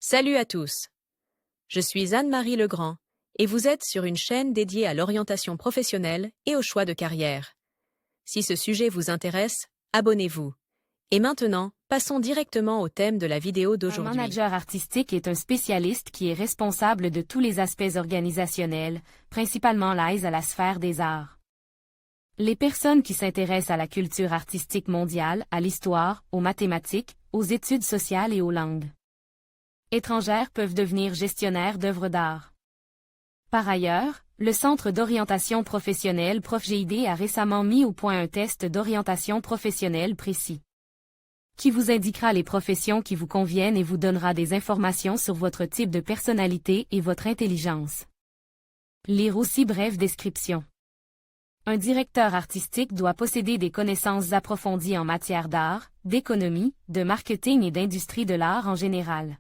Salut à tous. Je suis Anne-Marie Legrand et vous êtes sur une chaîne dédiée à l'orientation professionnelle et au choix de carrière. Si ce sujet vous intéresse, abonnez-vous. Et maintenant, passons directement au thème de la vidéo Un d'aujourd'hui. manager artistique est un spécialiste qui est responsable de tous les aspects organisationnels, principalement liés à la sphère des arts. Les personnes qui s'intéressent à la culture artistique mondiale, à l'histoire, aux mathématiques, aux études sociales et aux langues étrangères peuvent devenir gestionnaires d'œuvres d'art. Par ailleurs, le Centre d'orientation professionnelle ProfGID a récemment mis au point un test d'orientation professionnelle précis, qui vous indiquera les professions qui vous conviennent et vous donnera des informations sur votre type de personnalité et votre intelligence. Lire aussi brève description. Un directeur artistique doit posséder des connaissances approfondies en matière d'art, d'économie, de marketing et d'industrie de l'art en général.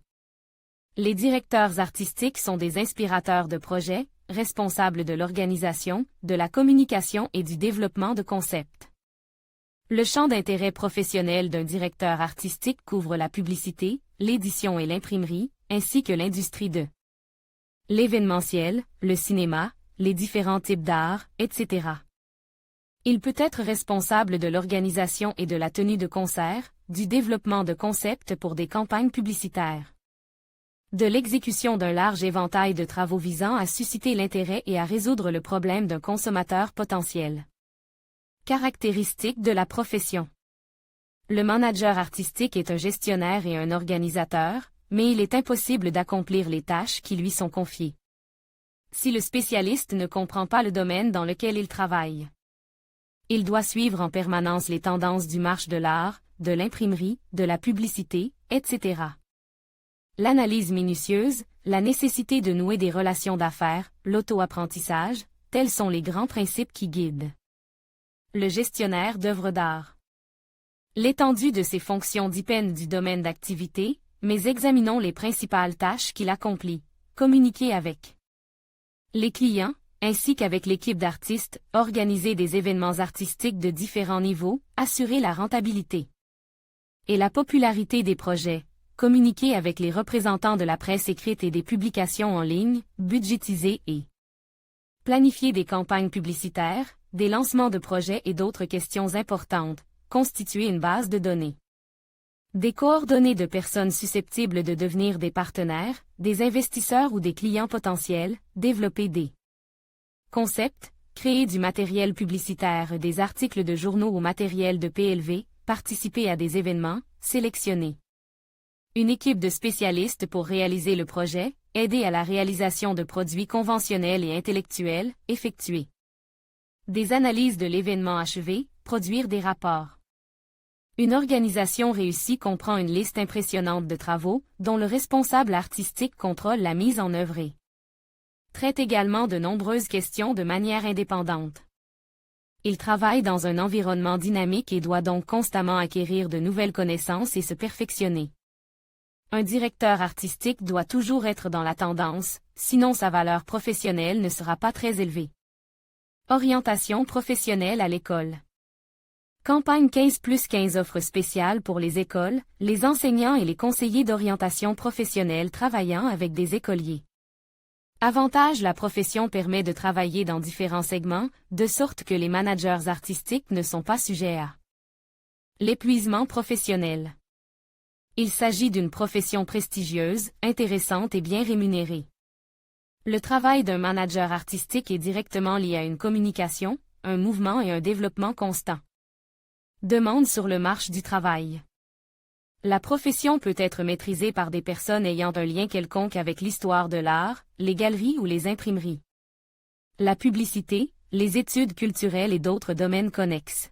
Les directeurs artistiques sont des inspirateurs de projets, responsables de l'organisation, de la communication et du développement de concepts. Le champ d'intérêt professionnel d'un directeur artistique couvre la publicité, l'édition et l'imprimerie, ainsi que l'industrie de l'événementiel, le cinéma, les différents types d'art, etc. Il peut être responsable de l'organisation et de la tenue de concerts, du développement de concepts pour des campagnes publicitaires, de l'exécution d'un large éventail de travaux visant à susciter l'intérêt et à résoudre le problème d'un consommateur potentiel. Caractéristiques de la profession. Le manager artistique est un gestionnaire et un organisateur, mais il est impossible d'accomplir les tâches qui lui sont confiées si le spécialiste ne comprend pas le domaine dans lequel il travaille. Il doit suivre en permanence les tendances du marché de l'art, de l'imprimerie, de la publicité, etc. L'analyse minutieuse, la nécessité de nouer des relations d'affaires, l'auto-apprentissage, tels sont les grands principes qui guident le gestionnaire d'œuvres d'art. L'étendue de ses fonctions dépend du domaine d'activité, mais examinons les principales tâches qu'il accomplit. Communiquer avec les clients, ainsi qu'avec l'équipe d'artistes, organiser des événements artistiques de différents niveaux, assurer la rentabilité et la popularité des projets, communiquer avec les représentants de la presse écrite et des publications en ligne, budgétiser et planifier des campagnes publicitaires, des lancements de projets et d'autres questions importantes, constituer une base de données, des coordonnées de personnes susceptibles de devenir des partenaires, des investisseurs ou des clients potentiels, développer des concepts, créer du matériel publicitaire, des articles de journaux ou matériel de PLV, participer à des événements, sélectionner une équipe de spécialistes pour réaliser le projet, aider à la réalisation de produits conventionnels et intellectuels, effectuer des analyses de l'événement achevé, produire des rapports. Une organisation réussie comprend une liste impressionnante de travaux, dont le responsable artistique contrôle la mise en œuvre et traite également de nombreuses questions de manière indépendante. Il travaille dans un environnement dynamique et doit donc constamment acquérir de nouvelles connaissances et se perfectionner. Un directeur artistique doit toujours être dans la tendance, sinon sa valeur professionnelle ne sera pas très élevée. Orientation professionnelle à l'école. Campagne 15+15 offre spéciale pour les écoles, les enseignants et les conseillers d'orientation professionnelle travaillant avec des écoliers. Avantage: la profession permet de travailler dans différents segments, de sorte que les managers artistiques ne sont pas sujets à l'épuisement professionnel. Il s'agit d'une profession prestigieuse, intéressante et bien rémunérée. Le travail d'un manager artistique est directement lié à une communication, un mouvement et un développement constant. Demande sur le marché du travail. La profession peut être maîtrisée par des personnes ayant un lien quelconque avec l'histoire de l'art, les galeries ou les imprimeries, la publicité, les études culturelles et d'autres domaines connexes.